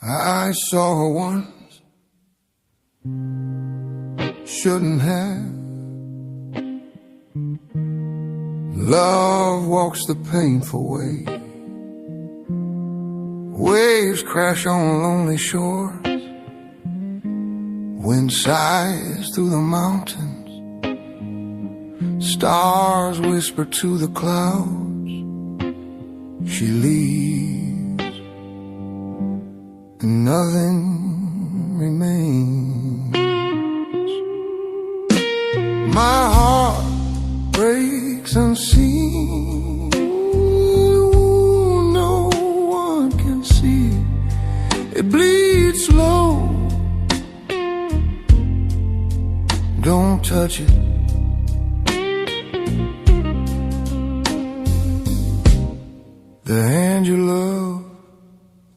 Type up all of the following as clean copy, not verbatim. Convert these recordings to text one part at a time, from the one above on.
I saw her once, shouldn't have. Love walks the painful way. Waves crash on lonely shores. Wind sighs through the mountains. Stars whisper to the clouds. She leaves and nothing remains. My heart breaks unseen. No one can see. It bleeds slow. Don't touch it. The hand you love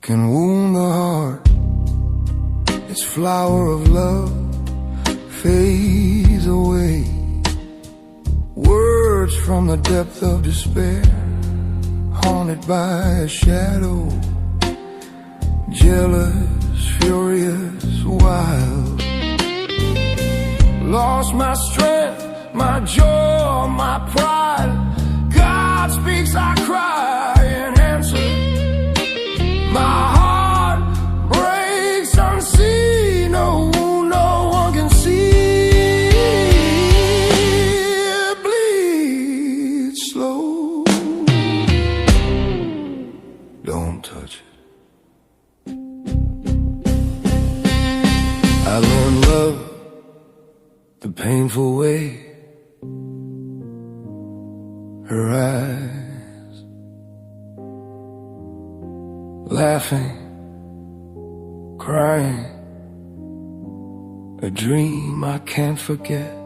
can wound the heart. Its flower of love fades away. Words from the depth of despair, haunted by a shadow. Jealous, furious, wild. Lost my strength, my joy, my pride. God speaks, I cry in answer. My heart breaks unseen. No one can see. It bleeds slow. Don't touch it. I learned love the painful way. Her eyes laughing, crying, a dream I can't forget.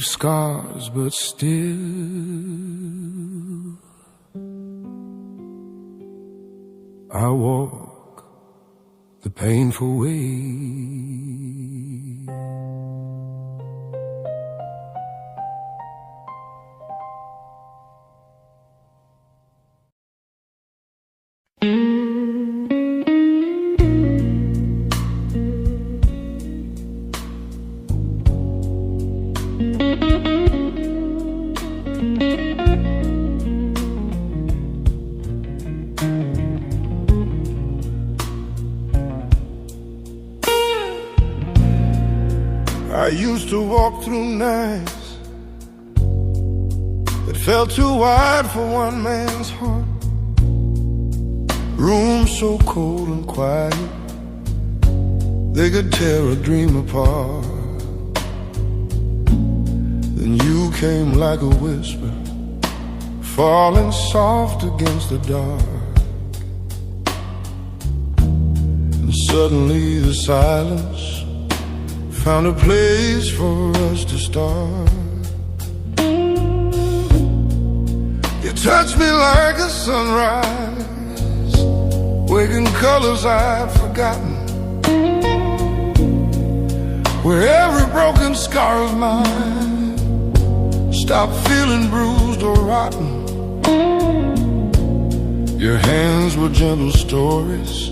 Scars, but still I walk the painful way. I used to walk through nights that felt too wide for one man's heart. Rooms so cold and quiet, they could tear a dream apart. Then you came like a whisper, falling soft against the dark. And suddenly the silence found a place for us to start. You touched me like a sunrise, waking colors I'd forgotten, where every broken scar of mine stopped feeling bruised or rotten. Your hands were gentle stories,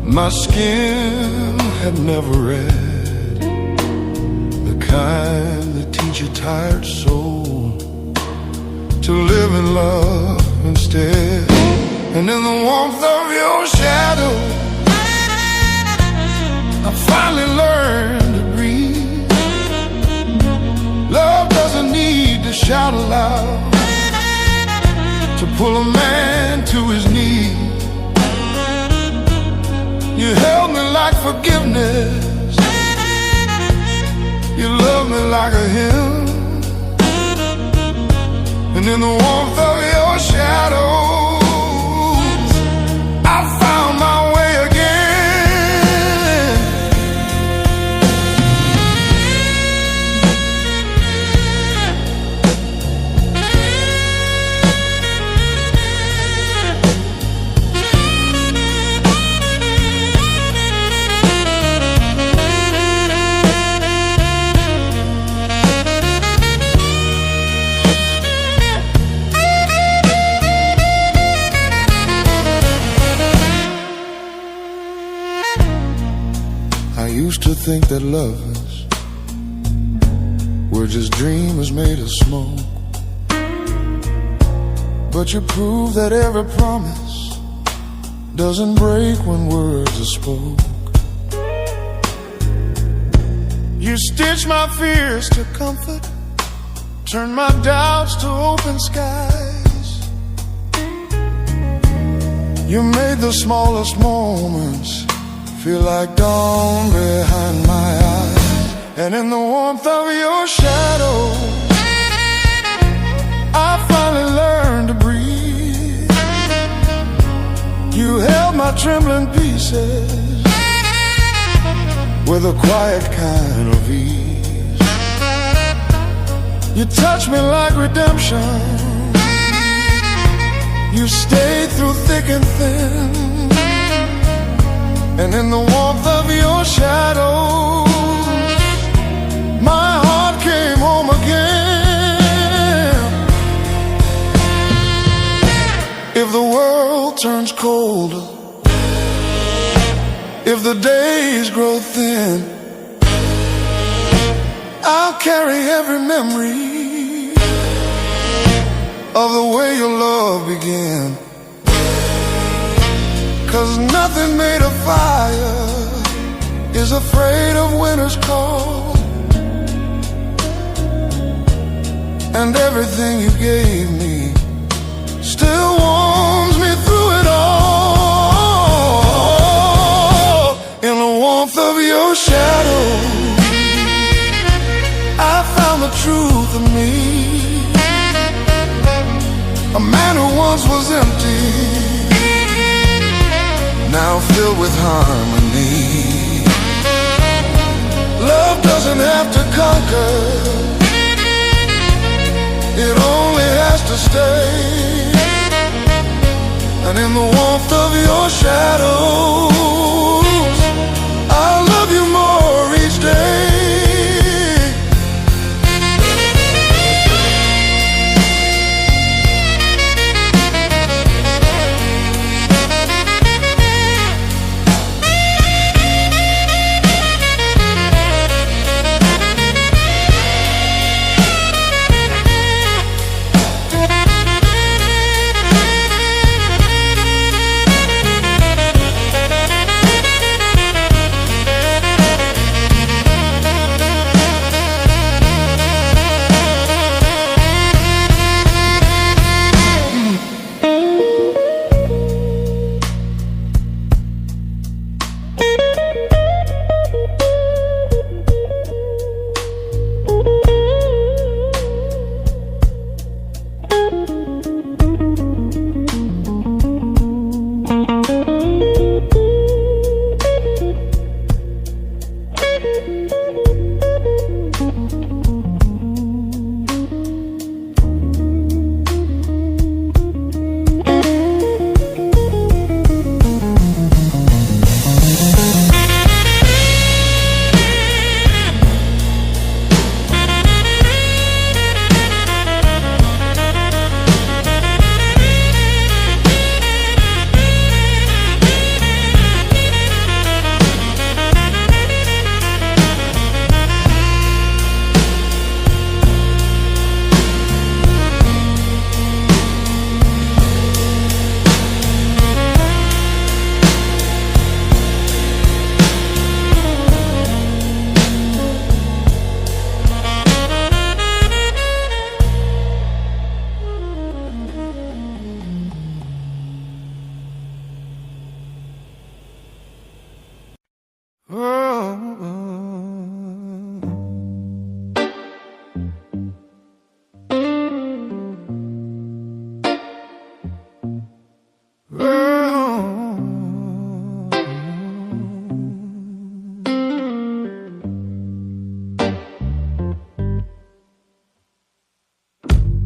my skin had never read, the kind that teach a tired soul to live in love instead. And in the warmth of your shadow, I finally learned to breathe. Love doesn't need to shout aloud to pull a man to his knees. You held me like forgiveness, you loved me like a hymn. And in the warmth of your shadows, I found my way again. I used to think that lovers were just dreamers made of smoke, but you prove that every promise doesn't break when words are spoke. You stitch my fears to comfort, turn my doubts to open skies. You made the smallest moments feel like dawn behind my eyes. And in the warmth of your shadow, I finally learned to breathe. You held my trembling pieces with a quiet kind of ease. You touched me like redemption, you stayed through thick and thin. And in the warmth of your shadow, my heart came home again. If the world turns colder, if the days grow thin, I'll carry every memory of the way your love began. 'Cause nothing made of fire is afraid of winter's cold. And everything you gave me still warms me through it all. In the warmth of your shadow, I found the truth of me. A man who once was empty, now filled with harmony. Love doesn't have to conquer, it only has to stay. And in the warmth of your shadows, I'll love you more each day.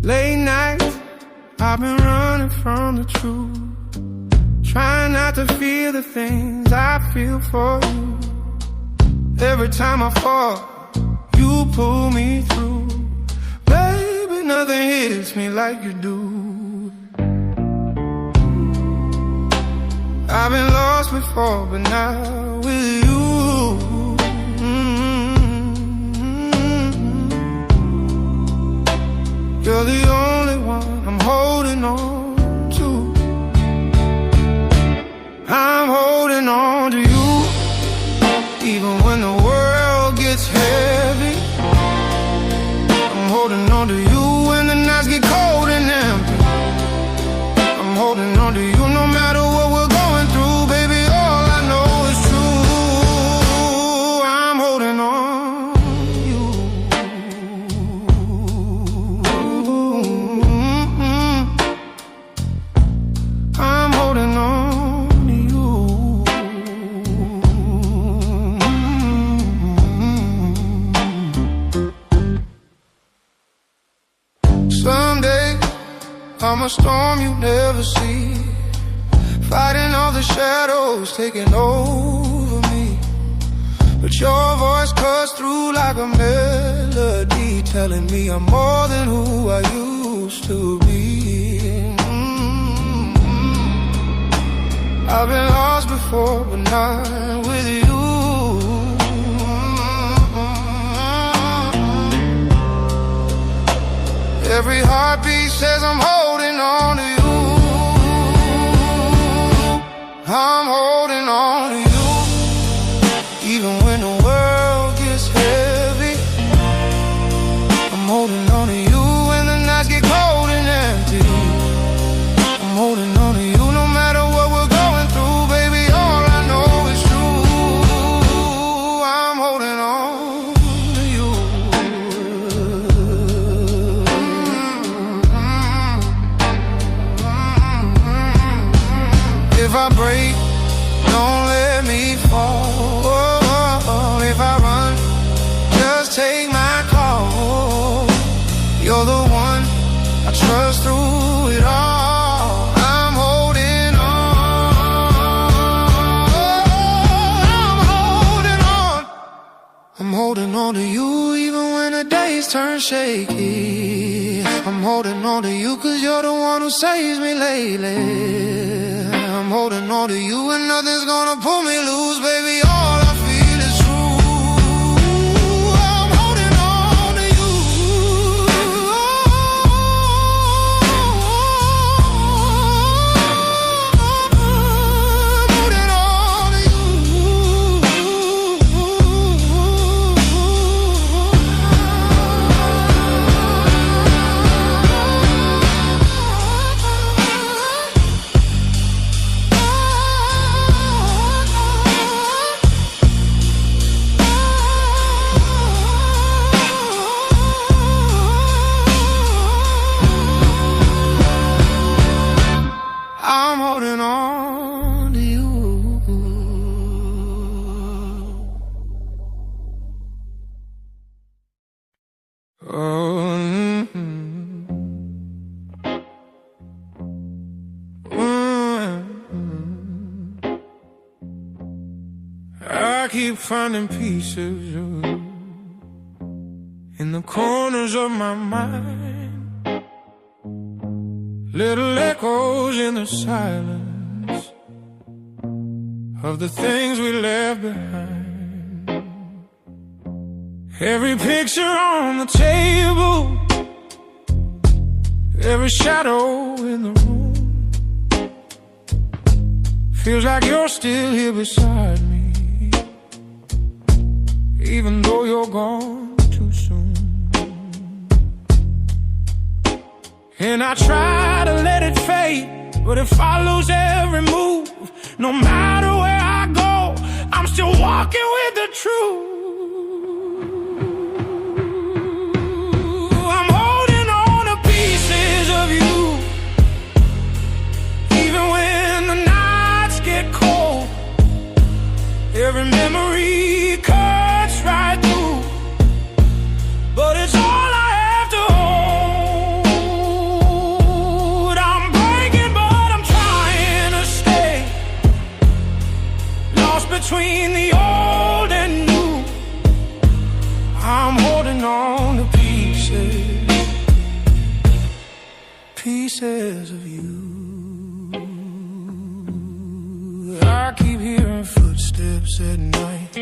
Late nights, I've been running from the truth, trying not to feel the things I feel for you. Every time I fall, you pull me through. Baby, nothing hits me like you do. I've been lost before, but now with you, you're the only one I'm holding on to. I'm holding on to you, even when the world gets heavy. I'm holding on to you when the nights get cold and empty. I'm holding on to you no matter what we're going through, baby. All I know is true. I'm holding on to you. I'm holding on to you. Someday I'm a storm you never see, fighting all the shadows taking over me. But your voice cuts through like a melody, telling me I'm more than who I used to be. I've been lost before, but not with you. Every heartbeat says I'm holding on to you. I'm holding on to you, even when the world gets heavy. I'm holding on to you when the nights get cold and empty. I'm holding on to you no matter what we're going through, baby. All I know is true. I'm holding on to you. If I break, don't let me fall. If I run, just take my call. You're the one I trust through it all. I'm holding on. I'm holding on. I'm holding on to you even when the days turn shaky. I'm holding on to you 'cause you're the one who saves me lately. I'm holding on to you and nothing's gonna pull me loose, baby. All I feel is true. I'm holding on to you. I'm holding on to you. I'm holding on to you. I keep finding pieces of you in the corners of my mind. Little echoes in the silence of the things we left behind. Every picture on the table, every shadow in the room, feels like you're still here beside me, even though you're gone too soon. And I try to let it fade, but it follows every move. No matter where I go, I'm still walking with the truth. I'm holding on to pieces of you, even when the nights get cold. Every memory cuts right through, but it's all I have to hold. the old and new. I'm holding on to pieces of you. I keep hearing footsteps at night,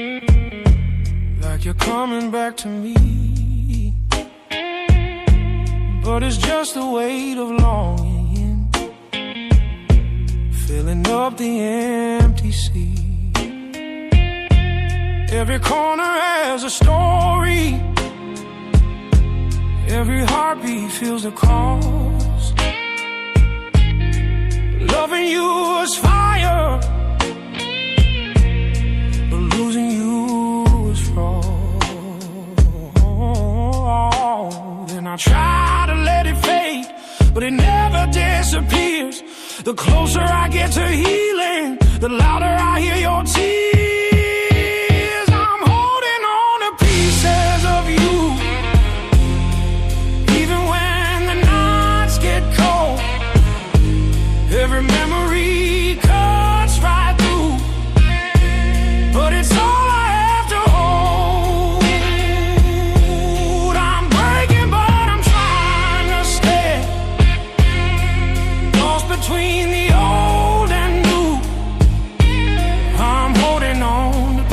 like you're coming back to me. But it's just the weight of longing, filling up the empty sea. Every corner has a story, every heartbeat feels the cost. Loving you is fire, but losing you is wrong. Then I try to let it fade, but it never disappears. The closer I get to healing, the louder I hear your tears. I'm holding on to pieces of you, even when the nights get cold. Every memory cuts right through, but it's all I have to hold. I'm breaking, but I'm trying to stay, lost between the old and new. I'm holding on to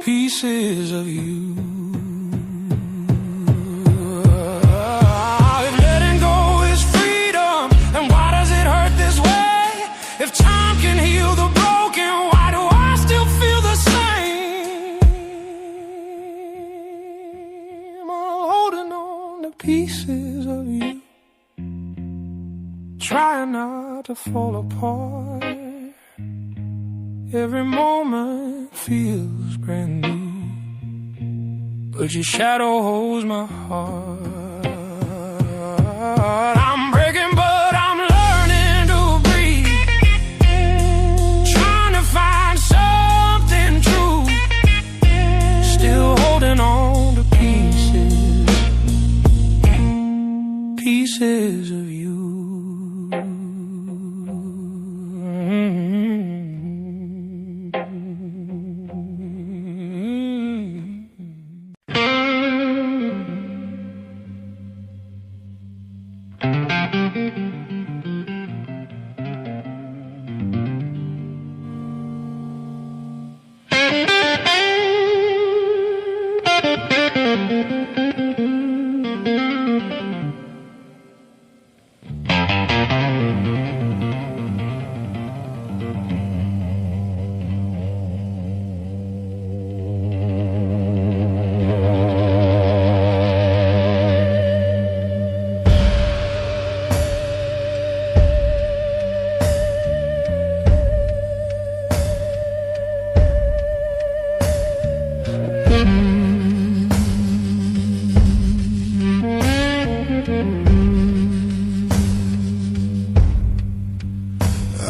pieces of you. If time can heal the broken, why do I still feel the same? I'm holding on to pieces of you, trying not to fall apart. Every moment feels brand new, but your shadow holds my heart. I'm breaking, but I'm learning to breathe, trying to find something true, still holding on to pieces of you.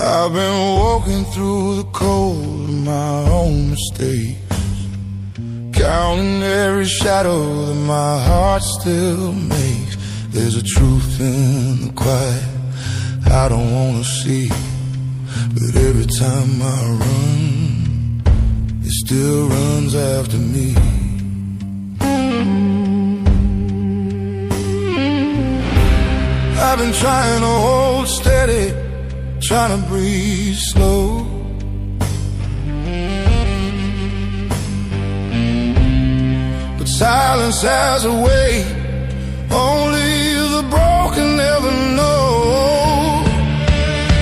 I've been walking through the cold of my own mistakes, counting every shadow that my heart still makes. There's a truth in the quiet I don't wanna see, but every time I run, it still runs after me. I've been trying to hold steady, trying to breathe slow, but silence has a way only the broken never know.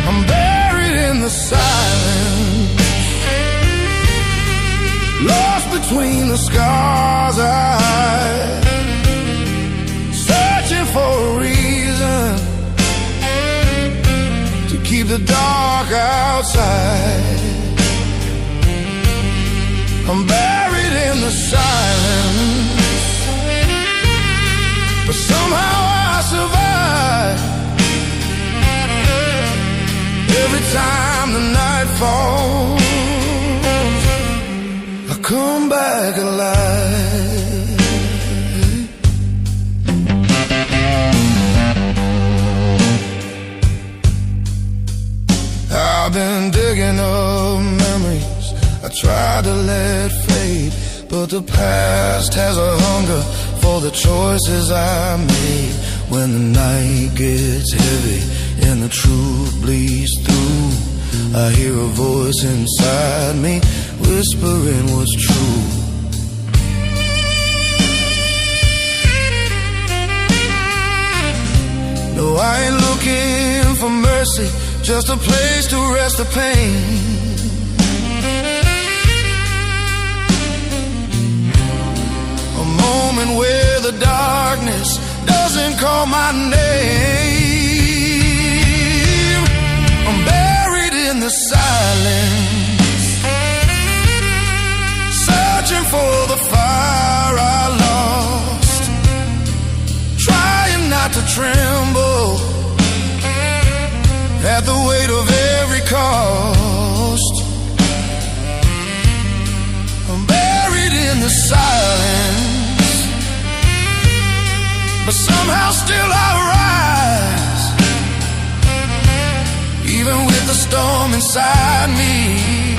I'm buried in the silence, lost between the scars I hide, searching for a reason to keep the dark outside. I'm buried in the silence, but somehow I survive. Every time the night falls, I come back alive. I've been digging up I try to let fade, but the past has a hunger for the choices I made. When the night gets heavy and the truth bleeds through, I hear a voice inside me whispering what's true. No, I ain't looking for mercy, just a place to rest the pain. A moment where the darkness doesn't call my name. I'm buried in the silence, searching for the fire I lost, trying not to tremble at the weight of every cost. I'm buried in the silence, but somehow still I rise, even with the storm inside me.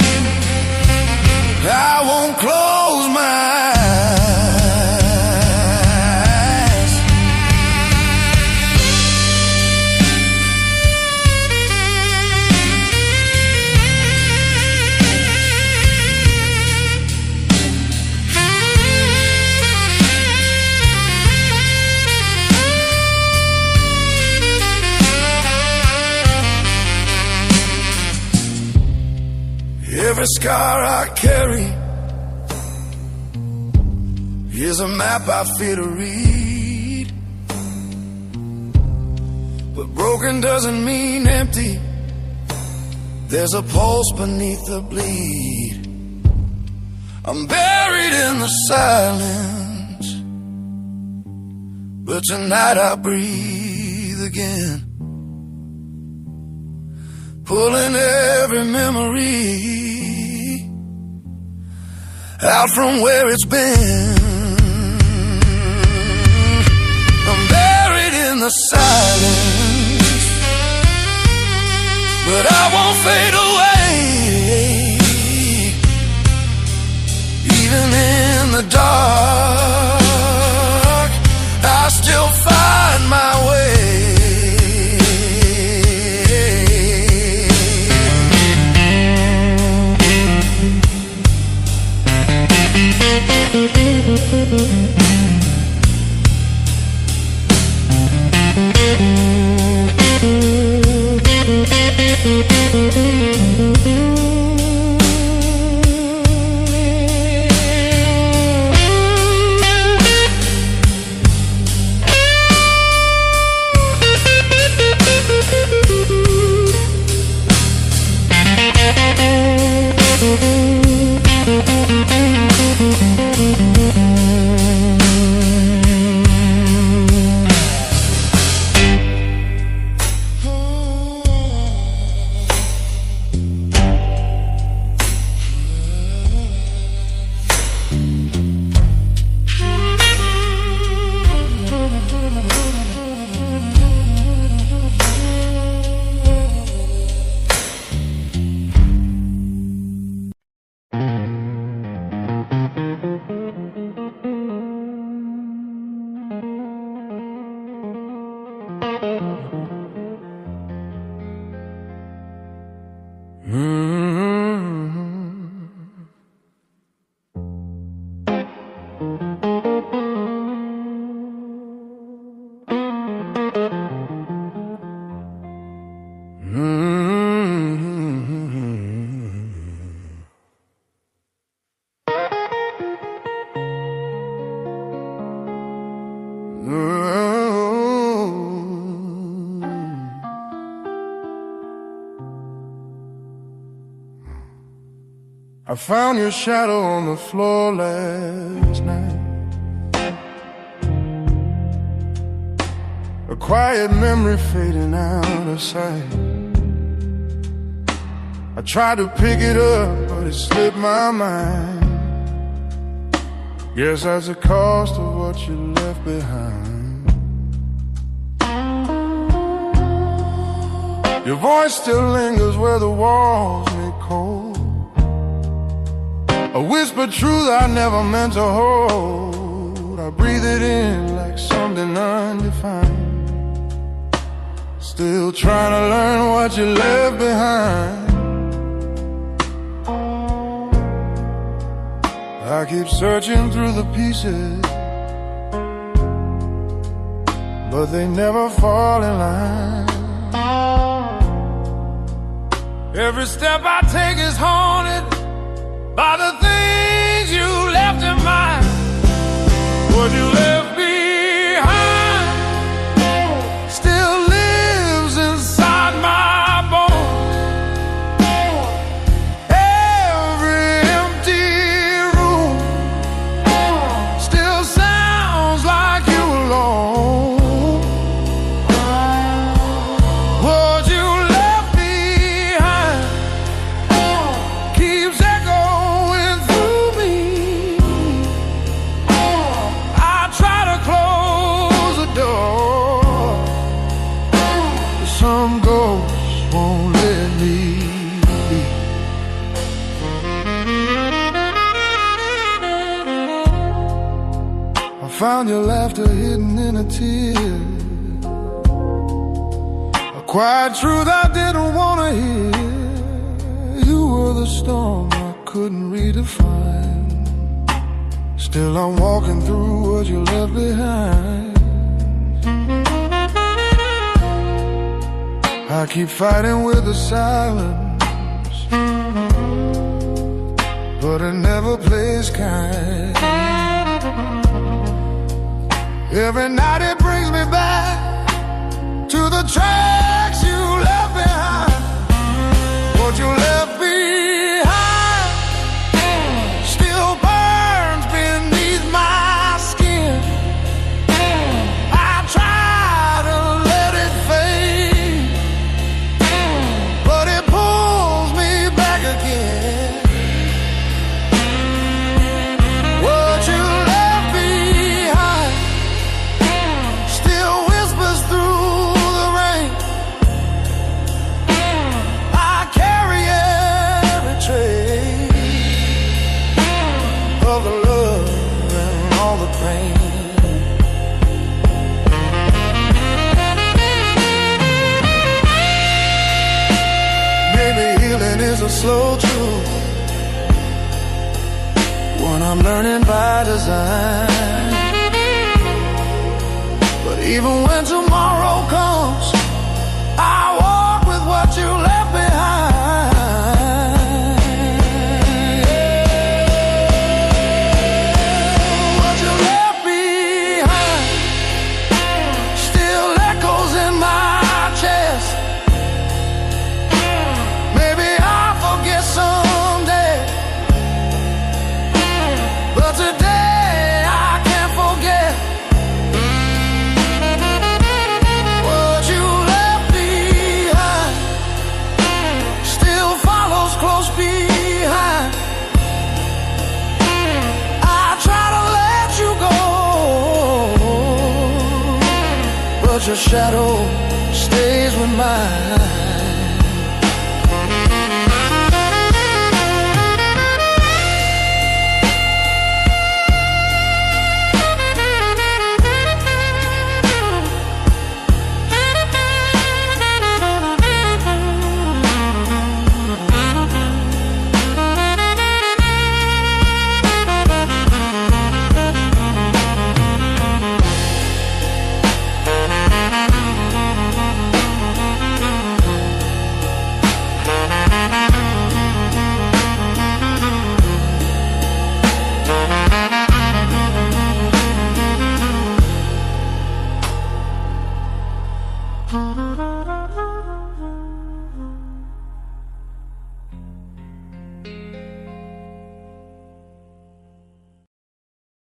I won't close my eyes. Every scar I carry is a map I fear to read, but broken doesn't mean empty. There's a pulse beneath the bleed. I'm buried in the silence, but tonight I breathe again, pulling every memory out from where it's been. I'm buried in the silence, but I won't fade away. Even in the dark, I still find my way. I found your shadow on the floor last night, a quiet memory fading out of sight. I tried to pick it up, but it slipped my mind. Guess that's the cost of what you left behind. Your voice still lingers where the walls made cold. A whispered truth I never meant to hold. I breathe it in like something undefined. Still trying to learn what you left behind. I keep searching through the pieces, but they never fall in line. Every step I take is haunted by the things you left in mind. What you left behind still lives inside my bones. Every empty room still sounds like you alone. What you left behind keeps echoing through me. I try to close the door, but some ghosts won't let me be. I found your laughter hidden in a tear, a quiet truth I didn't want to hear. You were the storm I couldn't redefine. Still I'm walking through what you left behind. I keep fighting with the silence, but it never plays kind. Every night it brings me back to the tracks you left behind. What you left behind still burns beneath my skin. I try to let it fade, but it pulls me back again. What you left behind still whispers through the rain. I carry every trace of the love and all the pain. Maybe healing is a slow truth, one I'm learning by design. But even when tomorrow comes, I walk with what you left behind. What you left behind still echoes in my chest. Maybe I'll forget someday, but today I can't forget. What you left behind still follows close behind. I try to let you go, but your shadow stays with mine. Mm-hmm.